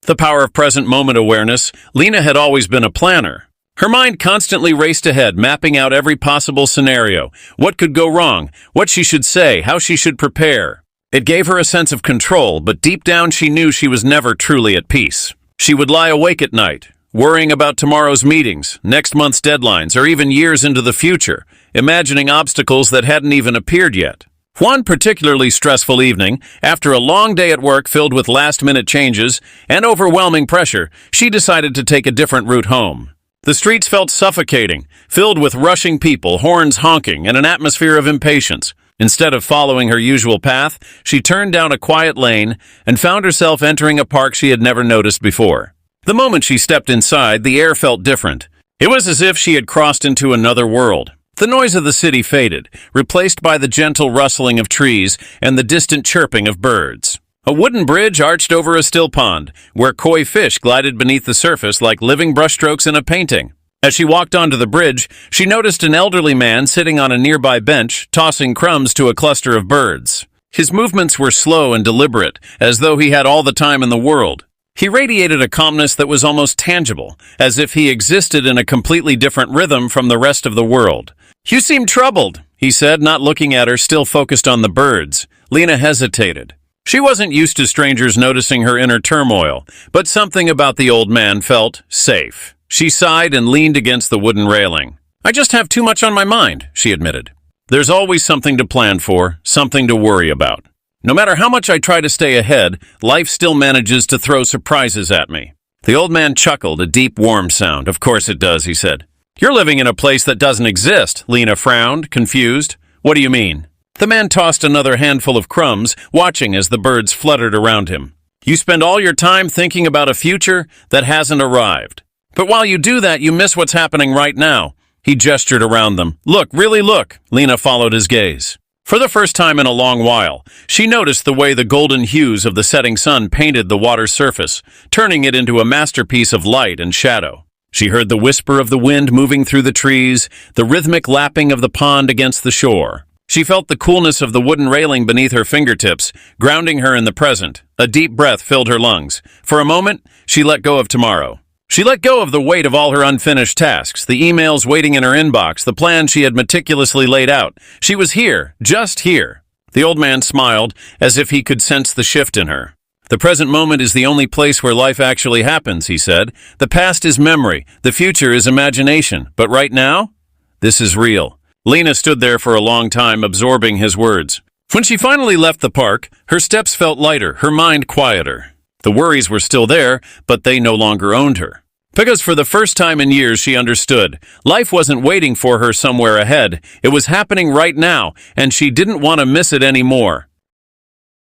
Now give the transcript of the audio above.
The power of present moment awareness, Lena had always been a planner. Her mind constantly raced ahead, mapping out every possible scenario. What could go wrong? What she should say? How she should prepare? It gave her a sense of control, but deep down she knew she was never truly at peace. She would lie awake at night, worrying about tomorrow's meetings, next month's deadlines, or even years into the future, imagining obstacles that hadn't even appeared yet. One particularly stressful evening, after a long day at work filled with last-minute changes and overwhelming pressure, she decided to take a different route home. The streets felt suffocating, filled with rushing people, horns honking, and an atmosphere of impatience. Instead of following her usual path, she turned down a quiet lane and found herself entering a park she had never noticed before. The moment she stepped inside, the air felt different. It was as if she had crossed into another world. The noise of the city faded, replaced by the gentle rustling of trees and the distant chirping of birds. A wooden bridge arched over a still pond, where koi fish glided beneath the surface like living brushstrokes in a painting. As she walked onto the bridge, she noticed an elderly man sitting on a nearby bench, tossing crumbs to a cluster of birds. His movements were slow and deliberate, as though he had all the time in the world. He radiated a calmness that was almost tangible, as if he existed in a completely different rhythm from the rest of the world. "You seem troubled," he said, not looking at her, still focused on the birds. Lena hesitated. She wasn't used to strangers noticing her inner turmoil, but something about the old man felt safe. She sighed and leaned against the wooden railing. "I just have too much on my mind," she admitted. "There's always something to plan for, something to worry about. No matter how much I try to stay ahead, life still manages to throw surprises at me." The old man chuckled, a deep, warm sound. "Of course it does," he said. "You're living in a place that doesn't exist." Lena frowned, confused. "What do you mean?" The man tossed another handful of crumbs, watching as the birds fluttered around him. "You spend all your time thinking about a future that hasn't arrived. But while you do that, you miss what's happening right now." He gestured around them. "Look, really look." Lena followed his gaze. For the first time in a long while, she noticed the way the golden hues of the setting sun painted the water's surface, turning it into a masterpiece of light and shadow. She heard the whisper of the wind moving through the trees, the rhythmic lapping of the pond against the shore. She felt the coolness of the wooden railing beneath her fingertips, grounding her in the present. A deep breath filled her lungs. For a moment, she let go of tomorrow. She let go of the weight of all her unfinished tasks, the emails waiting in her inbox, the plan she had meticulously laid out. She was here, just here. The old man smiled, as if he could sense the shift in her. "The present moment is the only place where life actually happens," he said. "The past is memory, the future is imagination, but right now, this is real." Lena stood there for a long time, absorbing his words. When she finally left the park, her steps felt lighter, her mind quieter. The worries were still there, but they no longer owned her. Because for the first time in years she understood. Life wasn't waiting for her somewhere ahead. It was happening right now, and she didn't want to miss it anymore.